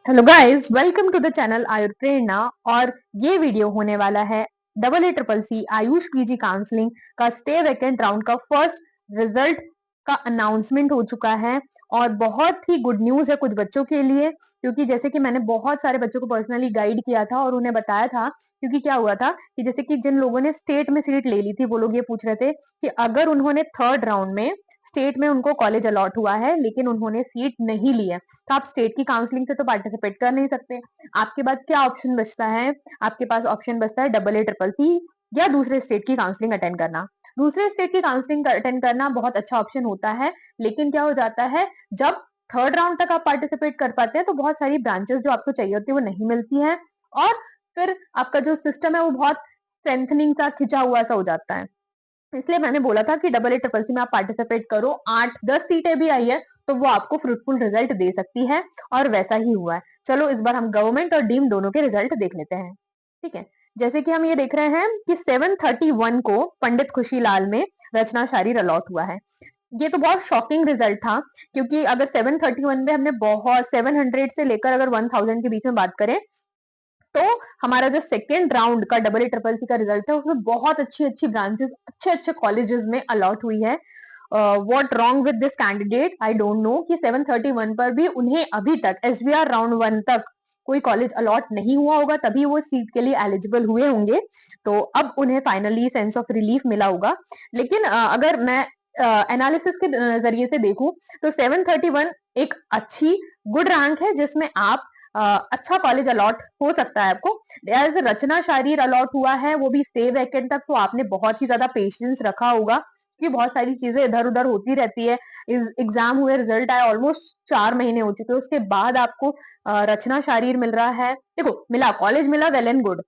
Hello guys, welcome to the channel Ayur Prerna. और ये video होने वाला है double A triple C AYUSH PG counselling का स्टे वैकेंट राउंड का फर्स्ट रिजल्ट का अनाउंसमेंट हो चुका है। और बहुत ही गुड न्यूज है कुछ बच्चों के लिए, क्योंकि जैसे कि मैंने बहुत सारे बच्चों को पर्सनली गाइड किया था और उन्हें बताया था। क्योंकि क्या हुआ था कि जैसे कि जिन लोगों ने स्टेट में सीट ले ली थी वो लोग ये पूछ रहे थे कि अगर उन्होंने थर्ड राउंड में स्टेट में उनको कॉलेज अलॉट हुआ है लेकिन उन्होंने सीट नहीं ली है, तो आप स्टेट की काउंसलिंग से तो पार्टिसिपेट कर नहीं सकते। आपके पास क्या ऑप्शन बचता है? आपके पास ऑप्शन बचता है डबल ए ट्रिपल सी या दूसरे स्टेट की काउंसलिंग अटेंड करना। दूसरे स्टेट की काउंसलिंग अटेंड करना बहुत अच्छा ऑप्शन होता है, लेकिन क्या हो जाता है जब थर्ड राउंड तक आप पार्टिसिपेट कर पाते हैं तो बहुत सारी ब्रांचेस जो आपको चाहिए होती है वो नहीं मिलती हैं, और फिर आपका जो सिस्टम है वो बहुत स्ट्रेंथनिंग सा खिंचा हुआ सा हो जाता है। इसलिए मैंने बोला था कि डबल ए ट्रिपल सी में आप पार्टिसिपेट करो। 8-10 सीटें भी आई है तो वो आपको फ्रूटफुल रिजल्ट दे सकती है, और वैसा ही हुआ है। चलो इस बार हम गवर्नमेंट और डीम दोनों के रिजल्ट देख लेते हैं। ठीक है, जैसे कि हम ये देख रहे हैं कि 731 को पंडित खुशीलाल में रचना शारीर अलॉट हुआ है। ये तो बहुत शॉकिंग रिजल्ट था, क्योंकि अगर 731 में हमने बहुत 700 से लेकर अगर 1000 के बीच में बात करें तो हमारा जो सेकेंड राउंड का डबल ए ट्रिपल सी का रिजल्ट है उसमें बहुत अच्छी अच्छी ब्रांचेस अच्छे अच्छे कॉलेजेस में अलॉट हुई है। What wrong with this candidate I don't know कि 731 पर भी उन्हें अभी तक एसबीआर राउंड 1 तक कोई कॉलेज अलॉट नहीं हुआ होगा, तभी वो सीट के लिए एलिजिबल हुए होंगे। तो अब उन्हें फाइनली सेंस ऑफ रिलीफ मिला होगा। लेकिन अगर मैं एनालिसिस के जरिए से देखूं तो 731 एक अच्छी गुड रैंक है जिसमें आप अच्छा कॉलेज अलॉट हो सकता है आपको। एज रचना शारीर अलॉट हुआ है वो भी स्टे वैकेंट तक, तो आपने बहुत ही ज्यादा पेशेंस रखा होगा कि बहुत सारी चीजें इधर उधर होती रहती है। एग्जाम हुए, रिजल्ट आए, ऑलमोस्ट 4 महीने हो चुके हैं, उसके बाद आपको रचना शारीर मिल रहा है। देखो, मिला कॉलेज मिला, वेल एंड गुड,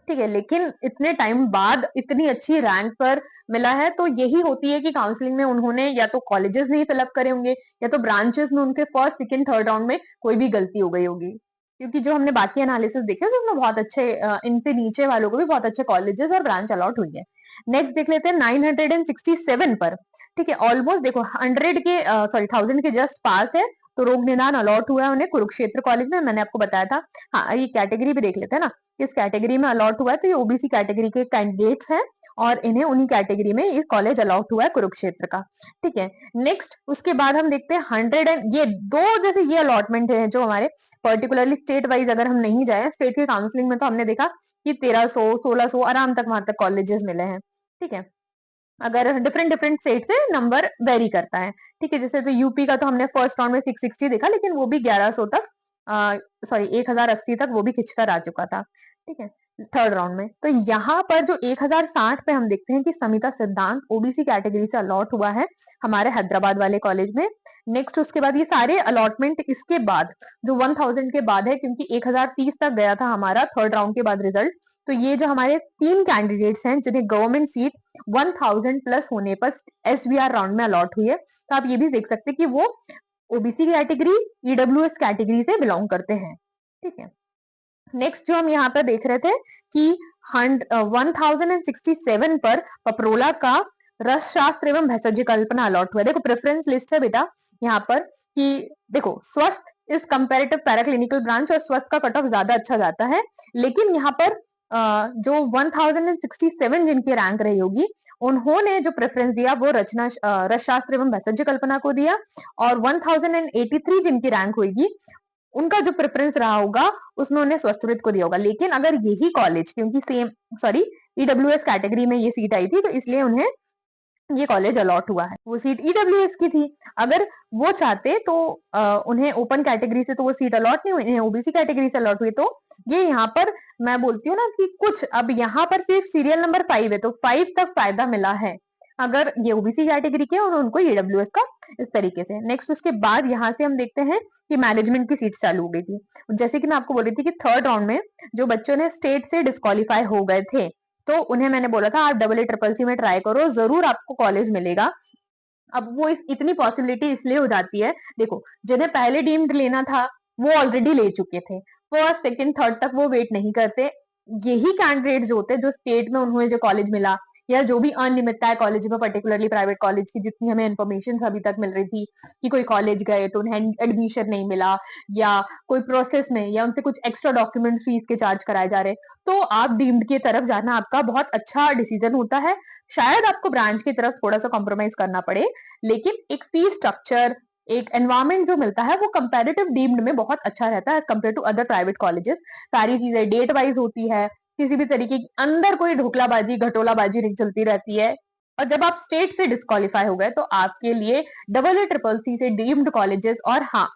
ठीक है, लेकिन इतने टाइम बाद इतनी अच्छी रैंक पर मिला है तो यही होती है कि काउंसलिंग में उन्होंने या तो कॉलेजेस नहीं फिलअप करे होंगे या तो ब्रांचेस में उनके फर्स्ट सेकंड थर्ड राउंड में कोई भी गलती हो गई होगी। क्योंकि जो हमने बाकी एनालिसिस देखे तो उसमें बहुत अच्छे इनसे नीचे वालों को भी बहुत अच्छे कॉलेजेस और ब्रांच अलॉट हुई है। नेक्स्ट देख लेते हैं 967 पर। ठीक है, ऑलमोस्ट देखो 100 के सॉरी 1000 के जस्ट पास है। तो रोग निदान अलॉट हुआ है उन्हें कुरुक्षेत्र कॉलेज में, मैंने आपको बताया था। हाँ, ये कैटेगरी भी देख लेते हैं ना, किस कैटेगरी में अलॉट हुआ है। तो ये ओबीसी कैटेगरी के कैंडिडेट्स हैं और इन्हें उन्हीं कैटेगरी में ये कॉलेज अलॉट हुआ है कुरुक्षेत्र का। ठीक है, नेक्स्ट उसके बाद हम देखते हैं 100 एंड ये दो, जैसे ये अलॉटमेंट है जो हमारे पर्टिकुलरली स्टेट वाइज अगर हम नहीं जाए स्टेट की काउंसलिंग में तो हमने देखा कि 1300-1600 आराम तक वहां तक कॉलेजेस मिले हैं। ठीक है, अगर डिफरेंट डिफरेंट स्टेट से नंबर वेरी करता है। ठीक है, जैसे तो यूपी का तो हमने फर्स्ट राउंड में 660 देखा, लेकिन वो भी 1100 तक, सॉरी 1080 तक वो भी खिंचकर आ चुका था। ठीक है, थर्ड राउंड में तो यहाँ पर जो 1060 पे हम देखते हैं कि समिता सिद्धांत ओबीसी कैटेगरी से अलॉट हुआ है हमारे हैदराबाद वाले कॉलेज में। नेक्स्ट उसके बाद ये सारे अलॉटमेंट इसके बाद जो 1000 के बाद है, क्योंकि 1030 तक गया था हमारा थर्ड राउंड के बाद रिजल्ट। तो ये जो हमारे 3 कैंडिडेट्स हैं जिन्हें गवर्नमेंट सीट 1000 प्लस होने पर एसबीआर राउंड में अलॉट हुई है, तो आप ये भी देख सकते हैं कि वो ओबीसी कैटेगरी, ईडब्ल्यूएस कैटेगरी से बिलोंग करते हैं। ठीक है, नेक्स्ट जो हम यहाँ पर देख रहे थे कि 1067 पर पपरोला का रस शास्त्र एवं भेषज कल्पना अलॉट हुआ है। देखो प्रेफरेंस लिस्ट है बेटा यहाँ पर कि देखो स्वस्थ इस कंपेरेटिव पैराक्लिनिकल ब्रांच और स्वस्थ का कट ऑफ ज्यादा अच्छा जाता है, लेकिन यहाँ पर जो 1067 जिनकी रैंक रही होगी उन्होंने जो प्रेफरेंस दिया वो रचना रस शास्त्र एवं भेषज कल्पना को दिया, और 1083 जिनकी रैंक होगी उनका जो प्रेफरेंस रहा होगा उसमें उन्हें स्वस्थवृत्त को दिया होगा। लेकिन अगर यही कॉलेज, क्योंकि सेम सॉरी ईडब्ल्यूएस कैटेगरी में ये सीट आई थी तो इसलिए उन्हें ये कॉलेज अलॉट हुआ है, वो सीट ईडब्ल्यूएस की थी। अगर वो चाहते तो उन्हें ओपन कैटेगरी से तो वो सीट अलॉट नहीं हुई, इन्हें ओबीसी कैटेगरी से अलॉट हुई। तो ये यहाँ पर मैं बोलती हूँ ना कि कुछ अब यहाँ पर सिर्फ सीरियल नंबर 5 है तो 5 तक फायदा मिला है अगर ये ओबीसी कैटेगरी के और उनको ईडब्ल्यूएस का, इस तरीके से। नेक्स्ट उसके बाद यहाँ से हम देखते हैं कि मैनेजमेंट की सीट चालू हो गई थी। जैसे कि मैं आपको बोल रही थी कि थर्ड राउंड में जो बच्चों ने स्टेट से डिस्कालीफाई हो गए थे तो उन्हें मैंने बोला था आप डबल ए ट्रिपल सी में ट्राई करो, जरूर आपको कॉलेज मिलेगा। अब वो इतनी पॉसिबिलिटी इसलिए हो जाती है, देखो जिन्हें पहले डीम्ड लेना था वो ऑलरेडी ले चुके थे, फर्स्ट सेकंड थर्ड तक वो वेट नहीं करते। यही कैंडिडेट जो होते हैं जो स्टेट में उन्हें जो कॉलेज मिला या जो भी अनियमितता है कॉलेज में, पर्टिकुलरली प्राइवेट कॉलेज की जितनी हमें इन्फॉर्मेशन अभी तक मिल रही थी कि कोई कॉलेज गए तो उन्हें एडमिशन नहीं मिला, या कोई प्रोसेस में, या उनसे कुछ एक्स्ट्रा डॉक्यूमेंट फीस के चार्ज कराए जा रहे, तो आप डीम्ड की तरफ जाना आपका बहुत अच्छा डिसीजन होता है। शायद आपको ब्रांच की तरफ थोड़ा सा कॉम्प्रोमाइज करना पड़े, लेकिन एक फीस स्ट्रक्चर, एक एनवायरमेंट जो मिलता है वो कंपैरेटिव डीम्ड में बहुत अच्छा रहता है as compare to other private colleges. सारी चीजें डेट वाइज होती है, किसी भी तरीके की अंदर कोई ढोकलाबाजी घटोलाबाजी नहीं चलती रहती है। और जब आप स्टेट से डिस्क्वालीफाई हो गए तो आपके लिए डबल ए ट्रिपल सी से डीम्ड कॉलेजेस, और हाँ,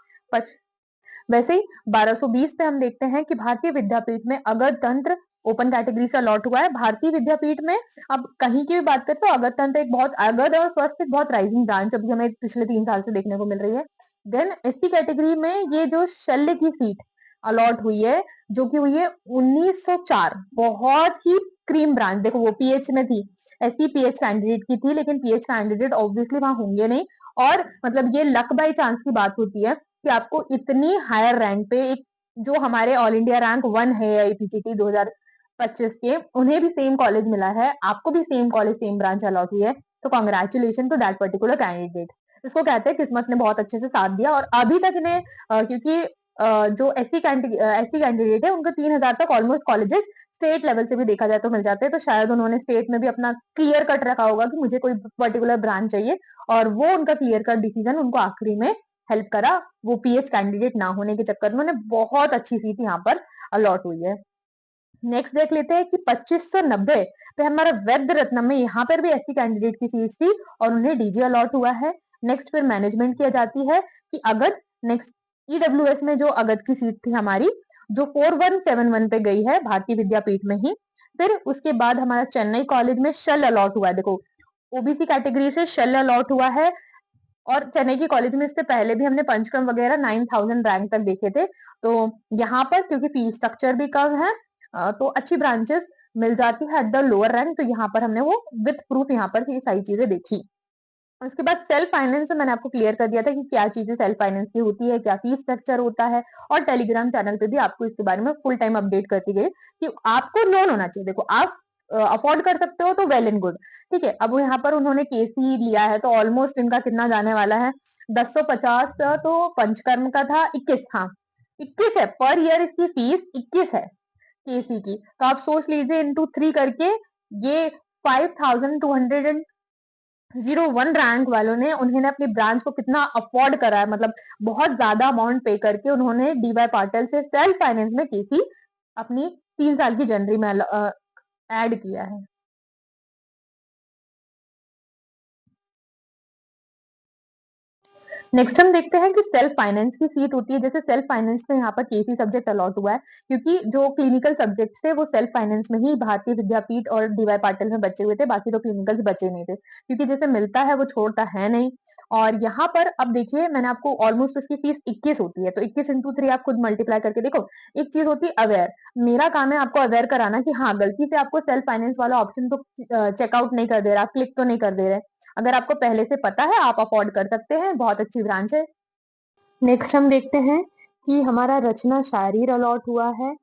वैसे ही 1220 पे हम देखते हैं कि भारतीय विद्यापीठ में अगध तंत्र ओपन कैटेगरी से अलॉट हुआ है। भारतीय विद्यापीठ में अब कहीं की भी बात करते तो अगध तंत्र एक बहुत, अगध और स्वस्थ एक बहुत राइजिंग ब्रांच अभी हमें पिछले 3 साल से देखने को मिल रही है। देन एससी कैटेगरी में ये जो शल्य की सीट अलॉट हुई है, जो कि हुई है 1904, बहुत ही क्रीम ब्रांच। देखो वो पीएच में थी, एससी पीएच कैंडिडेट की थी, लेकिन पीएच कैंडिडेट ऑब्वियसली वहां होंगे नहीं, और मतलब ये लक बाई चांस की बात होती है कि आपको इतनी हायर रैंक पे एक, जो हमारे ऑल इंडिया रैंक 1 है आईपीसीटी 2025 के, उन्हें भी सेम कॉलेज मिला है, आपको भी same college same branch allot हुई है। तो congratulation to that particular candidate. इसको कहते हैं किस्मत ने बहुत अच्छे से साथ दिया, और अभी तक इन्हें क्योंकि जो एससी कैंडिडेट है उनको 3,000 तक ऑलमोस्ट कॉलेजेस स्टेट लेवल से भी देखा जाए तो मिल जाते हैं, तो शायद उन्होंने स्टेट में भी अपना क्लियर कट रखा होगा कि मुझे कोई पर्टिकुलर ब्रांच चाहिए, और वो उनका क्लियर कट डिसीजन उनको आखिरी में हेल्प करा, वो पीएच कैंडिडेट ना होने के चक्कर में उन्हें बहुत अच्छी सीट यहाँ पर अलॉट हुई है। नेक्स्ट देख लेते हैं कि 2590 पे हमारा वैद्य रत्नम में यहाँ पर भी एससी कैंडिडेट की सीट थी और उन्हें डीजी अलॉट हुआ है। नेक्स्ट फिर मैनेजमेंट की आ जाती है कि अगध, नेक्स्ट ईडब्ल्यूएस में जो अगध की सीट थी हमारी, जो 4171 पे गई है भारतीय विद्यापीठ में ही। फिर उसके बाद हमारा चेन्नई कॉलेज में शल अलॉट हुआ है। देखो ओबीसी कैटेगरी से शल अलॉट हुआ है, और चेन्नई की कॉलेज में इससे पहले भी हमने पंचक्रम वगैरह 9000 रैंक तक देखे थे। तो यहाँ पर क्योंकि फीस स्ट्रक्चर भी कम है, तो अच्छी ब्रांचेस मिल जाती है एट द लोअर रैंक, तो यहाँ पर हमने वो विथ प्रूफ यहाँ पर ये सारी चीजें देखी। उसके बाद सेल्फ फाइनेंस में मैंने आपको क्लियर कर दिया था कि क्या चीजें सेल्फ फाइनेंस की होती है, क्या फीस स्ट्रक्चर होता है, और टेलीग्राम चैनल पे भी आपको इसके बारे में फुल टाइम अपडेट करती गई कि आपको लोन होना चाहिए। देखो आप अफोर्ड कर सकते हो तो वेल एंड गुड, ठीक है। अब यहाँ पर उन्होंने केसी लिया है, तो ऑलमोस्ट इनका कितना जाने वाला है, 1050, तो पंचकर्म का था 21, हाँ 21 है पर ईयर, इसकी फीस 21 है केसी की। तो आप सोच लीजिए इंटू 3 करके, ये 5201 रैंक वालों ने, उन्होंने अपनी ब्रांच को कितना अफोर्ड करा है, मतलब बहुत ज्यादा अमाउंट पे करके उन्होंने डीवाई पाटिल से सेल्फ फाइनेंस में केसी अपनी 3 साल की जनवरी में ऐड किया है। नेक्स्ट हम देखते हैं कि सेल्फ फाइनेंस की सीट होती है। जैसे सेल्फ फाइनेंस में यहाँ पर केसी सब्जेक्ट अलॉट हुआ है, क्योंकि जो क्लिनिकल सब्जेक्ट थे वो सेल्फ फाइनेंस में ही भारतीय विद्यापीठ और डीवाई पाटिल में बचे हुए थे, बाकी तो क्लिनिकल्स बचे नहीं थे, क्योंकि जैसे मिलता है वो छोड़ता है नहीं। और यहाँ पर अब देखिए, मैंने आपको ऑलमोस्ट उसकी फीस 21 होती है, तो 21 इंटू 3 आप खुद मल्टीप्लाई करके देखो। एक चीज होती है अवेयर, मेरा काम है आपको अवेयर कराना कि हाँ गलती से आपको सेल्फ फाइनेंस वाला ऑप्शन तो चेकआउट नहीं कर दे रहा, क्लिक तो नहीं कर दे रहे। अगर आपको पहले से पता है आप अफोर्ड कर सकते हैं, बहुत अच्छी ब्रांच है। नेक्स्ट हम देखते हैं कि हमारा रचना शारीर अलॉट हुआ है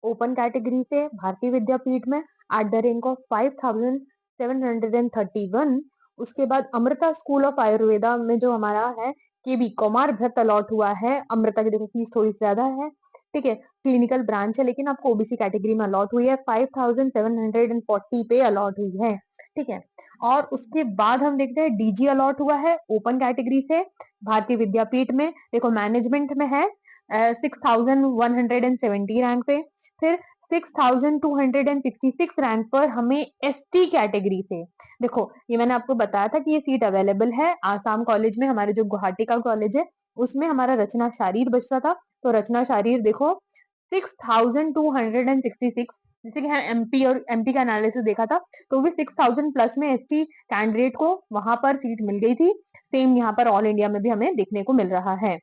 ओपन कैटेगरी से भारतीय विद्यापीठ में एट द रैंक ऑफ 5731। उसके बाद अमृता स्कूल ऑफ आयुर्वेदा में जो हमारा है के बी कुमार भट्ट अलॉट हुआ है। अमृता की देखो फीस थोड़ी ज्यादा है, ठीक है, क्लिनिकल ब्रांच है, लेकिन आपको ओबीसी कैटेगरी में अलॉट हुई है, 5740 पे अलॉट हुई है, ठीक है। और उसके बाद हम देखते हैं डीजी अलॉट हुआ है ओपन कैटेगरी से भारतीय विद्यापीठ में। देखो मैनेजमेंट में है 6170 रैंक पे। फिर 6266 रैंक पर हमें एसटी कैटेगरी से, देखो ये मैंने आपको बताया था कि ये सीट अवेलेबल है आसाम कॉलेज में, हमारे जो गुवाहाटी का कॉलेज है उसमें हमारा रचना शारीर बचता था। तो रचना शारीर देखो 6266, जैसे कि हम एमपी और एमपी का एनालिसिस देखा था, तो भी 6000 प्लस में एसटी कैंडिडेट को वहां पर सीट मिल गई थी। सेम यहाँ पर ऑल इंडिया में भी हमें देखने को मिल रहा है,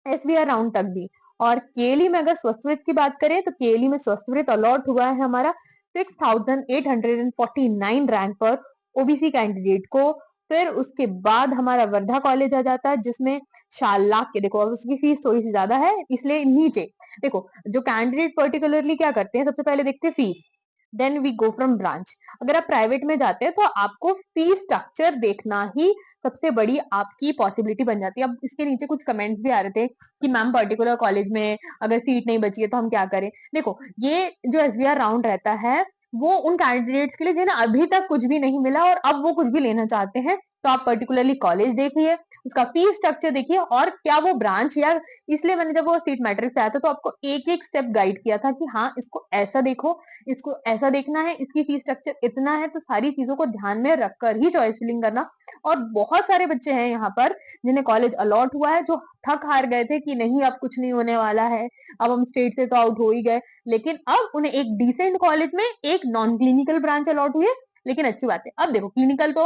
एसबीआई राउंड तक भी। और केली में अगर स्वस्थवृत की बात करें तो केली में स्वस्थवृत अलॉट हुआ है हमारा 6849 रैंक पर ओबीसी कैंडिडेट को। फिर उसके बाद हमारा वर्धा कॉलेज आ जाता है, जिसमें 4 लाख के, देखो अब उसकी फीस थोड़ी सी ज्यादा है इसलिए नीचे। देखो जो कैंडिडेट पर्टिकुलरली क्या करते हैं, सबसे पहले देखते हैं fees, then we go from branch. अगर आप प्राइवेट में जाते हैं तो आपको फी स्ट्रक्चर देखना ही सबसे बड़ी आपकी पॉसिबिलिटी बन जाती है। अब इसके नीचे कुछ कमेंट्स भी आ रहे थे कि मैम पर्टिकुलर कॉलेज में अगर सीट नहीं बची है तो हम क्या करें। देखो, ये जो एसबीआर राउंड रहता है वो उन कैंडिडेट्स के लिए जिन्हें अभी तक कुछ भी नहीं मिला और अब वो कुछ भी लेना चाहते हैं, तो आप पर्टिकुलरली कॉलेज देखिए, उसका फी स्ट्रक्चर देखिए और क्या वो ब्रांच या, इसलिए मैंने जब वो सीट मैट्रिक्स आया था तो आपको एक एक स्टेप गाइड किया था कि हाँ इसको ऐसा देखो, इसको ऐसा देखना है, इसकी फी स्ट्रक्चर इतना है, तो सारी चीजों को ध्यान में रखकर ही चॉइस फिलिंग करना। और बहुत सारे बच्चे हैं यहाँ पर जिन्हें कॉलेज अलॉट हुआ है जो थक हार गए थे कि नहीं अब कुछ नहीं होने वाला है, अब हम स्टेट से तो आउट हो ही गए, लेकिन अब उन्हें एक डिसेंट कॉलेज में एक नॉन क्लिनिकल ब्रांच अलॉट हुई है। लेकिन अच्छी बात है, अब देखो क्लिनिकल तो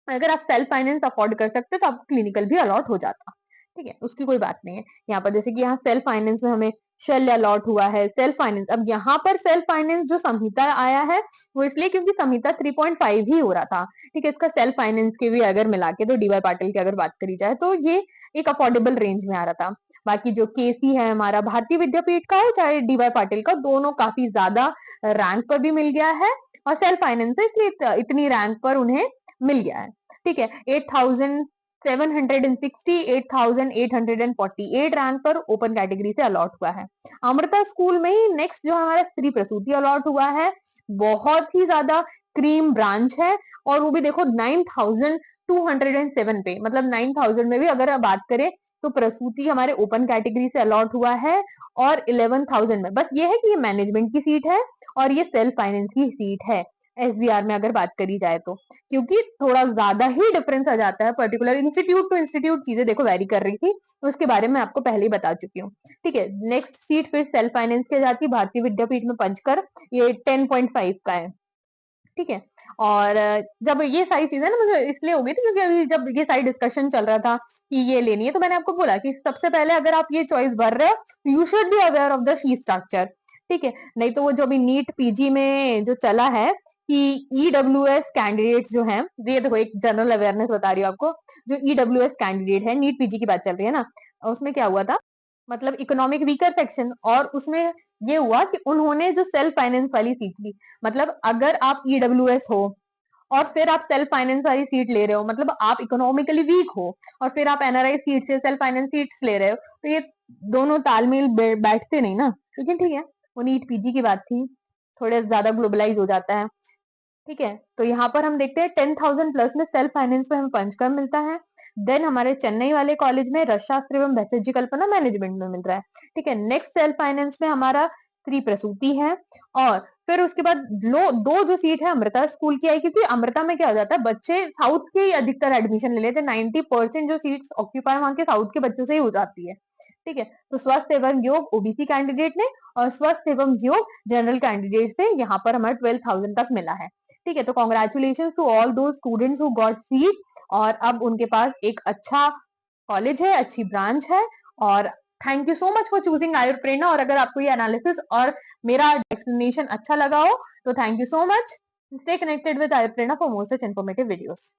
अगर आप सेल्फ फाइनेंस अफोर्ड कर सकते हो तो आपको क्लिनिकल भी अलॉट हो जाता, ठीक है, उसकी कोई बात नहीं है। यहाँ पर जैसे कि यहाँ सेल्फ फाइनेंस में हमें शल्य अलॉट हुआ है सेल्फ फाइनेंस। अब यहाँ पर सेल्फ फाइनेंस जो संहिता आया है वो इसलिए क्योंकि संहिता 3.5 ही हो रहा था, ठीक है। इसका सेल्फ फाइनेंस के भी अगर मिला के तो डीवाई पाटिल की अगर बात करी जाए तो ये एक अफोर्डेबल रेंज में आ रहा था। बाकी जो केसी है हमारा भारतीय विद्यापीठ का हो चाहे डीवाई पाटिल का, दोनों काफी ज्यादा रैंक पर भी मिल गया है और सेल्फ फाइनेंस है इसलिए इतनी रैंक पर उन्हें मिल गया है, ठीक है। 8,760 8,848 रैंक पर ओपन कैटेगरी से अलॉट हुआ है। अमृता स्कूल में ही नेक्स्ट जो हमारा स्त्री प्रसूति अलॉट हुआ है, बहुत ही ज्यादा क्रीम ब्रांच है और वो भी देखो 9,207 पे, मतलब 9,000 में भी अगर बात करें तो प्रसूति हमारे ओपन कैटेगरी से अलॉट हुआ है और 11,000 में। बस ये है कि ये मैनेजमेंट की सीट है और ये सेल्फ फाइनेंस की सीट है एसबीआर में अगर बात करी जाए तो, क्योंकि थोड़ा ज्यादा ही डिफरेंस आ जाता है। पर्टिकुलर इंस्टीट्यूट टू इंस्टीट्यूट चीजें देखो वेरी कर रही थी, उसके बारे में आपको पहले ही बता चुकी हूँ, ठीक है। नेक्स्ट सीट फिर सेल्फ फाइनेंस की जाती है भारतीय विद्यापीठ में पंचकर, ये 10.5 का है, ठीक है। और जब ये सारी चीजें ना मुझे इसलिए हो गई थी क्योंकि अभी जब ये सारी डिस्कशन चल रहा था कि ये लेनी है तो मैंने आपको बोला कि सबसे पहले अगर आप ये चॉइस भर रहे हो you should be aware of the fee structure, ठीक है। नहीं तो वो जो अभी नीट पीजी में जो चला है कि ईडब्ल्यूएस कैंडिडेट जो हैं, ये देखो एक जनरल अवेयरनेस बता रही हूँ आपको, जो ईडब्ल्यूएस कैंडिडेट है नीट पीजी की बात चल रही है ना, उसमें क्या हुआ था, मतलब इकोनॉमिक वीकर सेक्शन, और उसमें ये हुआ कि उन्होंने जो सेल्फ फाइनेंस वाली सीट ली, मतलब अगर आप ईडब्ल्यूएस हो और फिर आप सेल्फ फाइनेंस वाली सीट ले रहे हो, मतलब आप इकोनॉमिकली वीक हो और फिर आप एनआरआई सीट से सेल्फ फाइनेंस सीट्स ले रहे हो, तो ये दोनों तालमेल बैठते नहीं ना, लेकिन ठीक है वो नीट पीजी की बात थी, थोड़े ज्यादा ग्लोबलाइज हो जाता है, ठीक है। तो यहाँ पर हम देखते हैं 10,000 प्लस में सेल्फ फाइनेंस में हमें पंचकर्म मिलता है। देन हमारे चेन्नई वाले कॉलेज में रसशास्त्र एवं भैषज कल्पना मैनेजमेंट में मिल रहा है, ठीक है। नेक्स्ट सेल्फ फाइनेंस में हमारा स्त्री प्रसूति है और फिर उसके बाद दो जो सीट है अमृता स्कूल की आई, क्योंकि अमृता में क्या हो जाता है बच्चे साउथ के ही अधिकतर एडमिशन ले लेते हैं, 90% जो सीट्स ऑक्यूपाई वहां के साउथ के बच्चों से ही हो जाती है, ठीक है। तो स्वस्थ एवं योग ओबीसी कैंडिडेट ने और स्वस्थ एवं योग जनरल कैंडिडेट से यहाँ पर हमारा 12,000 तक मिला है, ठीक है। तो कॉन्ग्रेचुलेशन टू ऑल दो स्टूडेंट्स हु गॉट सीट, और अब उनके पास एक अच्छा कॉलेज है, अच्छी ब्रांच है। और thank you so much for choosing Ayur Prerna. और अगर आपको ये एनालिसिस और मेरा एक्सप्लेनेशन अच्छा लगा हो तो thank you so much. Stay connected with Ayur Prerna for more such informative videos.